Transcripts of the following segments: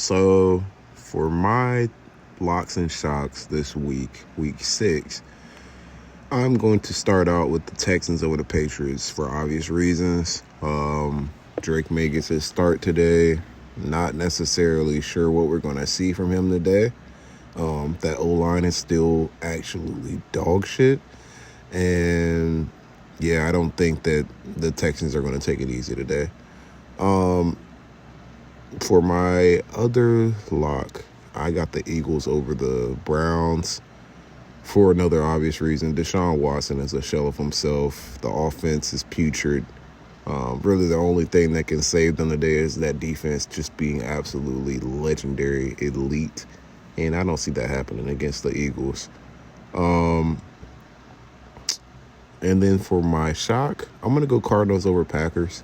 So, for my locks and shocks this week, week 6, I'm going to start out with the Texans over the Patriots for obvious reasons. Drake may get his start today. Not necessarily sure what we're going to see from him today. That O-line is still absolutely dog shit. And, yeah, I don't think that the Texans are going to take it easy today. For my other lock, I got the Eagles over the Browns for another obvious reason. Deshaun Watson is a shell of himself. The offense is putrid. Really, the only thing that can save them today is that defense just being absolutely legendary, elite. And I don't see that happening against the Eagles. And then for my shock, I'm going to go Cardinals over Packers.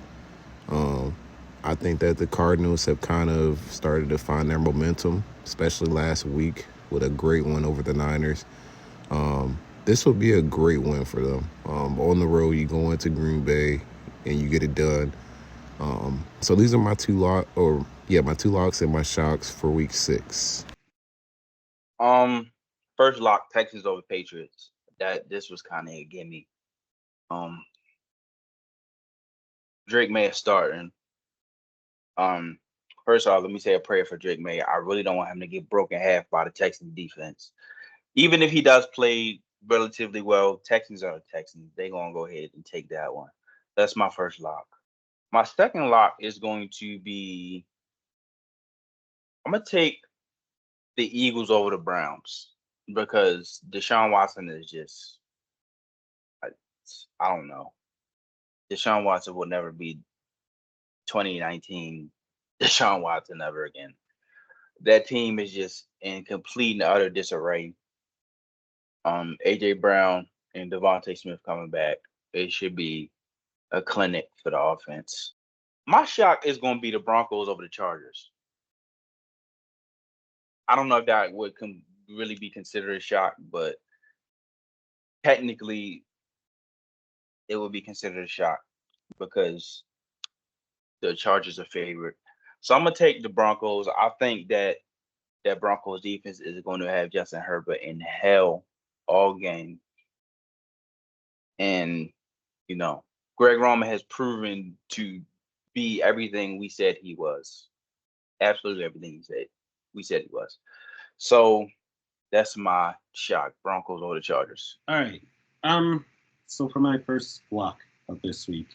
I think that the Cardinals have kind of started to find their momentum, especially last week with a great win over the Niners. This would be a great win for them. On the road, you go into Green Bay and you get it done. So these are my two locks and my shocks for week 6. First lock, Texans over Patriots. This was kind of a gimme. Drake May is starting. First off, let me say a prayer for Drake May. I really don't want him to get broken half by the Texans defense. Even if he does play relatively well, Texans are the Texans. They're going to go ahead and take that one. That's my first lock. My second lock is going to be, I'm going to take the Eagles over the Browns because Deshaun Watson is just, I don't know. Deshaun Watson will never be 2019 Deshaun Watson ever again. That team is just in complete and utter disarray. AJ Brown and Devontae Smith coming back. It should be a clinic for the offense. My shock is going to be the Broncos over the Chargers. I don't know if that would really be considered a shock, but technically it would be considered a shock because the Chargers are favored. So I'm going to take the Broncos. I think that Broncos defense is going to have Justin Herbert in hell all game. And, Greg Roman has proven to be everything we said he was. Absolutely everything we said he was. So that's my shock. Broncos over the Chargers. All right. So for my first block of this week,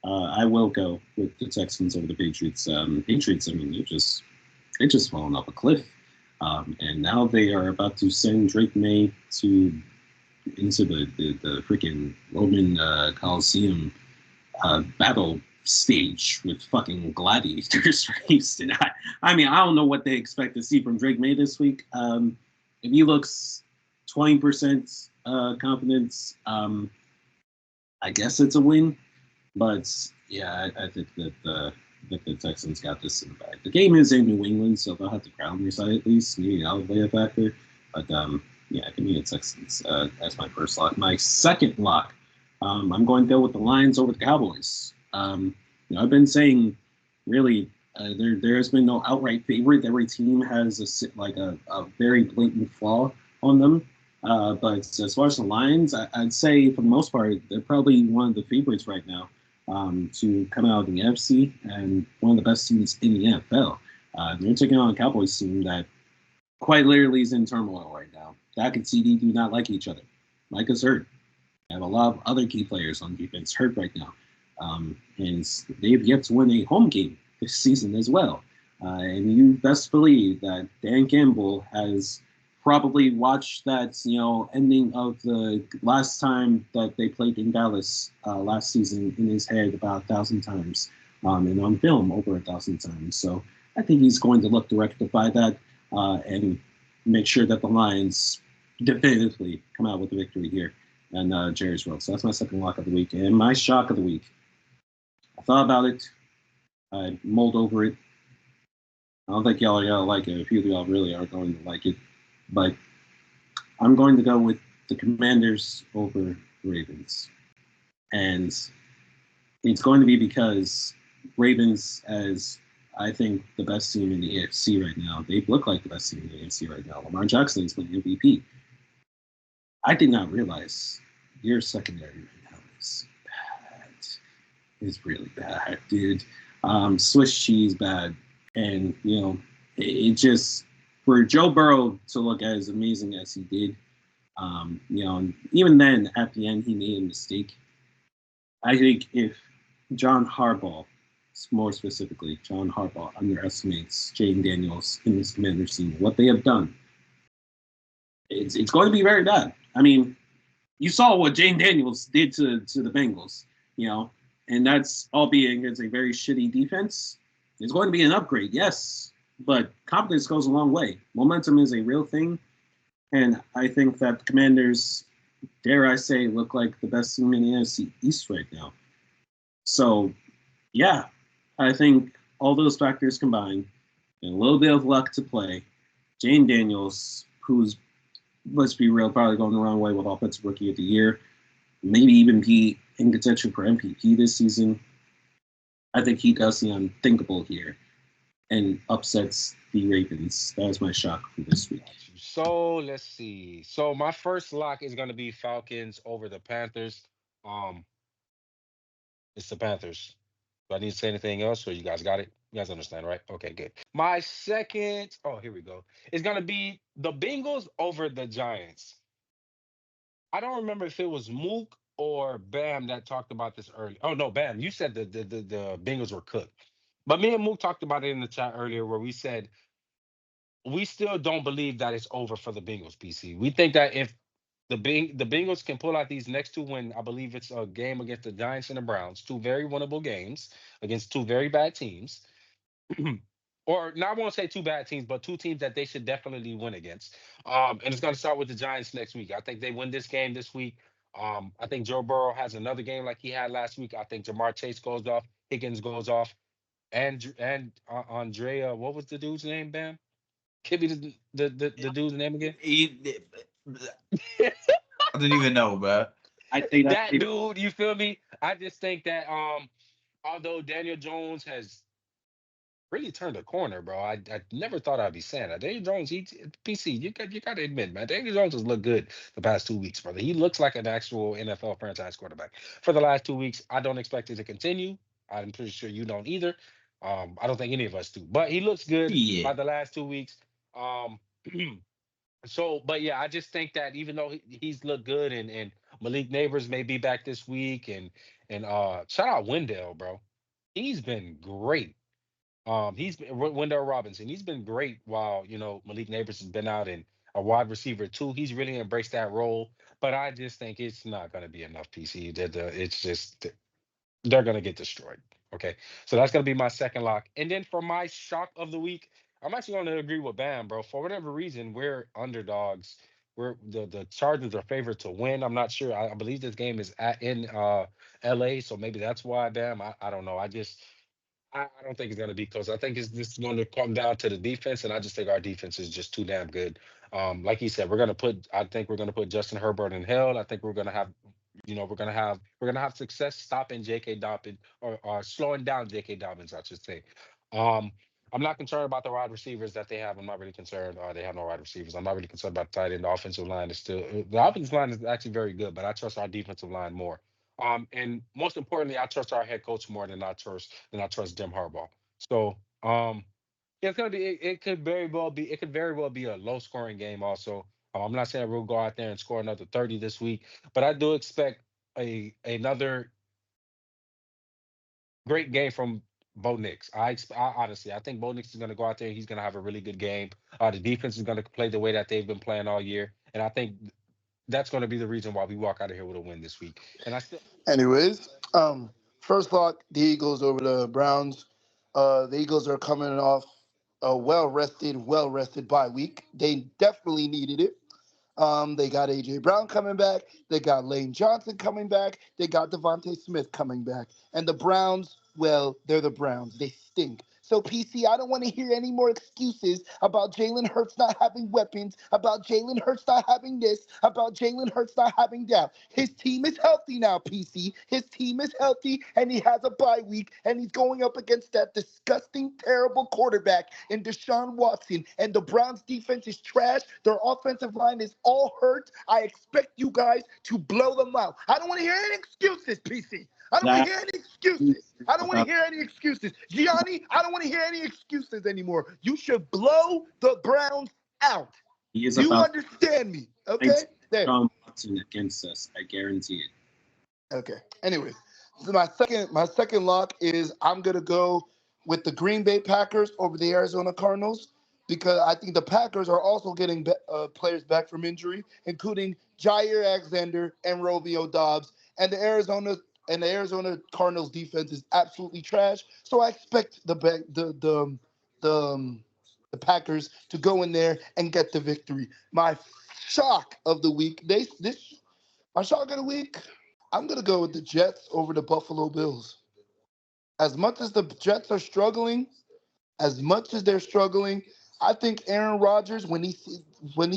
I will go with the Texans over the Patriots. Patriots, I mean, they just fallen off a cliff. And now they are about to send Drake May into the freaking Roman Coliseum battle stage with fucking gladiators raced. And I mean, I don't know what they expect to see from Drake May this week. If he looks 20% confidence, I guess it's a win. But yeah, I think that the Texans got this in the bag. The game is in New England, so they'll have to crowd their side at least. Maybe I'll play a factor. But yeah, give me the Texans as my first lock. My second lock, I'm going to go with the Lions over the Cowboys. I've been saying, really, there has been no outright favorite. Every team has a very blatant flaw on them. But as far as the Lions, I'd say for the most part, they're probably one of the favorites right now to come out of the NFC and one of the best teams in the NFL. They're taking on a Cowboys team that quite literally is in turmoil right now. Dak and CD do not like each other. Mike is hurt. They have a lot of other key players on defense hurt right now. And they've yet to win a home game this season as well. And you best believe that Dan Campbell has probably watched that, ending of the last time that they played in Dallas last season in his head about 1,000 times, and on film over 1,000 times. So I think he's going to look to rectify that and make sure that the Lions definitively come out with a victory here and Jerry's World. So that's my second lock of the week. And my shock of the week, I thought about it. I mulled over it. I don't think y'all are going to like it. A few of y'all really are going to like it. But I'm going to go with the Commanders over Ravens. And it's going to be because Ravens, as I think the best team in the AFC right now. They look like the best team in the AFC right now. Lamar Jackson is winning MVP. I did not realize your secondary right now is bad. It's really bad, dude. Swiss cheese bad, and it just for Joe Burrow to look as amazing as he did. Even then at the end he made a mistake. I think if John Harbaugh, more specifically, John Harbaugh underestimates Jane Daniels in this Commanders team, what they have done, it's going to be very bad. I mean, you saw what Jane Daniels did to the Bengals, and that's albeit against a very shitty defense. It's going to be an upgrade, yes, but confidence goes a long way. Momentum is a real thing, and I think that the Commanders, dare I say, look like the best team in the NFC East right now. So, yeah, I think all those factors combined, and a little bit of luck to play, Jane Daniels, who's, let's be real, probably going the wrong way with Offensive Rookie of the Year, maybe even be in contention for MVP this season. I think he does the unthinkable here and upsets the Ravens. That was my shock for this week. So let's see. So my first lock is gonna be Falcons over the Panthers. Um, it's the Panthers. Do I need to say anything else, or you guys got it? You guys understand, right? Okay, good. My second, oh, here we go. Is gonna be the Bengals over the Giants. I don't remember if it was Mook or Bam that talked about this earlier. Oh no, Bam, you said the Bengals were cooked. But me and Mook talked about it in the chat earlier where we said we still don't believe that it's over for the Bengals, PC. We think that if the Bengals can pull out these next two wins, I believe it's a game against the Giants and the Browns, two very winnable games against two very bad teams. Or now I won't say two bad teams, but two teams that they should definitely win against. And it's going to start with the Giants next week. I think they win this game this week. I think Joe Burrow has another game like he had last week. I think Jamar Chase goes off, Higgins goes off, and Andrea, what was the dude's name? Bam, give me the dude's name again. I didn't even know, bro. I think that That dude, you feel me? I just think that although Daniel Jones has really turned a corner, bro. I never thought I'd be saying that. Daniel Jones, he PC, you got to admit, man, Daniel Jones has looked good the past 2 weeks, brother. He looks like an actual NFL franchise quarterback. For the last 2 weeks, I don't expect it to continue. I'm pretty sure you don't either. I don't think any of us do, but he looks good Yeah. by the last 2 weeks. Um, so, but yeah, I just think that even though he's looked good, and Malik Neighbors may be back this week, and shout out Wendell, bro. He's been great. He's been Wendell Robinson. He's been great while Malik Neighbors has been out, and a wide receiver too. He's really embraced that role. But I just think it's not going to be enough. PC. It's just they're going to get destroyed. Okay, so that's going to be my second lock. And then for my shock of the week, I'm actually going to agree with Bam, bro. For whatever reason, we're underdogs. We're the Chargers are favored to win. I'm not sure. I believe this game is in LA, so maybe that's why, Bam. I don't know. I don't think it's going to be close. I think it's just going to come down to the defense, and I just think our defense is just too damn good. Like he said, I think we're going to put Justin Herbert in hell. I think we're going to have, we're going to have success stopping J.K. Dobbins or slowing down J.K. Dobbins, I should say. Um, I'm not concerned about the wide receivers that they have. I'm not really concerned. They have no wide receivers. I'm not really concerned about the tight end. The offensive line is still the offensive line is actually very good, but I trust our defensive line more. And most importantly, I trust our head coach more than I trust Jim Harbaugh. So yeah, it's gonna be it could very well be a low scoring game also. I'm not saying we'll go out there and score another 30 this week, but I do expect another great game from Bo Nix. I honestly I think Bo Nix is gonna go out there and he's gonna have a really good game. The defense is gonna play the way that they've been playing all year. And I think that's gonna be the reason why we walk out of here with a win this week. And I still Anyways, first lock, the Eagles over the Browns. The Eagles are coming off a well rested bye week. They definitely needed it. They got AJ Brown coming back. They got Lane Johnson coming back. They got Devontae Smith coming back. And the Browns, well, they're the Browns. They stink. So, PC, I don't want to hear any more excuses about Jalen Hurts not having weapons, about Jalen Hurts not having this, about Jalen Hurts not having that. His team is healthy now, PC. His team is healthy, and he has a bye week, and he's going up against that disgusting, terrible quarterback in Deshaun Watson. And the Browns' defense is trash. Their offensive line is all hurt. I expect you guys to blow them out. I don't want to hear any excuses, PC. I don't want to hear any excuses. I don't want to hear any excuses. Gianni, I don't want to hear any excuses anymore. You should blow the Browns out. He is You about understand me, okay? There. Deshaun Watson against us. I guarantee it. Okay. Anyway, so my second lock is I'm gonna go with the Green Bay Packers over the Arizona Cardinals because I think the Packers are also getting players back from injury, including Jair Alexander and Romeo Dobbs, and the Arizona Cardinals defense is absolutely trash. So I expect the Packers to go in there and get the victory. My shock of the week, my shock of the week. I'm going to go with the Jets over the Buffalo Bills. As much as the Jets are struggling, I think Aaron Rodgers, when he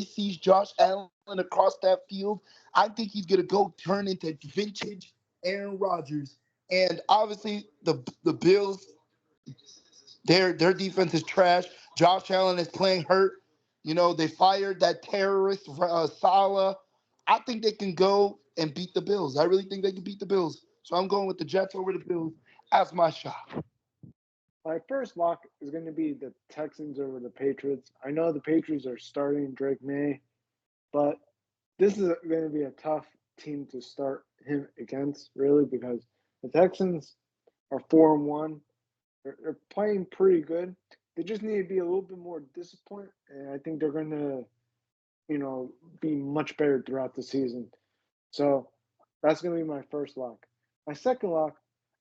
sees Josh Allen across that field, I think he's going to go turn into vintage Aaron Rodgers. And obviously, the Bills, their defense is trash. Josh Allen is playing hurt. You know, they fired that terrorist, Salah. I think they can go and beat the Bills. I really think they can beat the Bills. So I'm going with the Jets over the Bills as my shot. My first lock is going to be the Texans over the Patriots. I know the Patriots are starting Drake May, but this is going to be a tough team to start him against, really, because the Texans are 4-1. They're playing pretty good. They just need to be a little bit more disciplined, and I think they're going to, be much better throughout the season. So that's going to be my first lock. My second lock,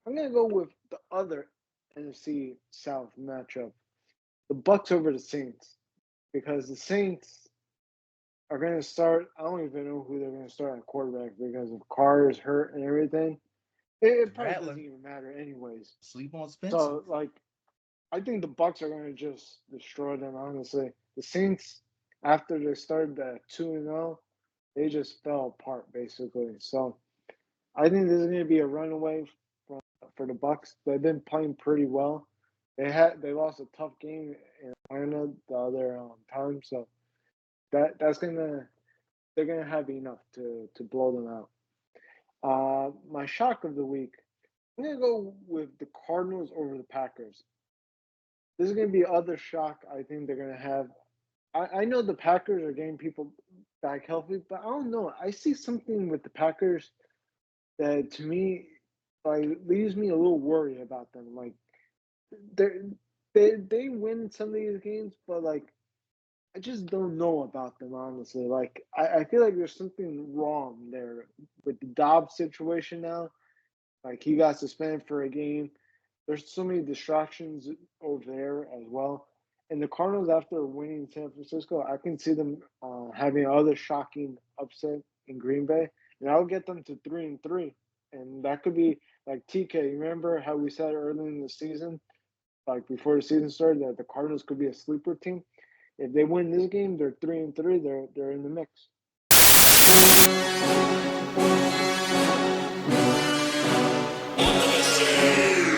I'm going to go with the other NFC South matchup, the Bucks over the Saints, because the Saints are going to start. I don't even know who they're going to start at quarterback because if Carr is hurt and everything, it probably doesn't even matter anyways. Sleep on Spencer. So, I think the Bucks are going to just destroy them. Honestly, the Saints, after they started at 2-0, they just fell apart basically. So, I think this is going to be a runaway for the Bucks. They've been playing pretty well. They lost a tough game in Atlanta the other time, so they're gonna have enough to blow them out. My shock of the week, I'm gonna go with the Cardinals over the Packers. This is gonna be other shock I think they're gonna have. I know the Packers are getting people back healthy, but I don't know. I see something with the Packers that to me leaves me a little worried about them. Like they win some of these games, but I just don't know about them honestly. I feel like there's something wrong there with the Dobbs situation now. Like he got suspended for a game. There's so many distractions over there as well. And the Cardinals, after winning San Francisco, I can see them having another shocking upset in Green Bay, and I'll get them to 3-3. And that could be like TK. You remember how we said early in the season, like before the season started, that the Cardinals could be a sleeper team. If they win this game, they're 3-3. They're in the mix. On the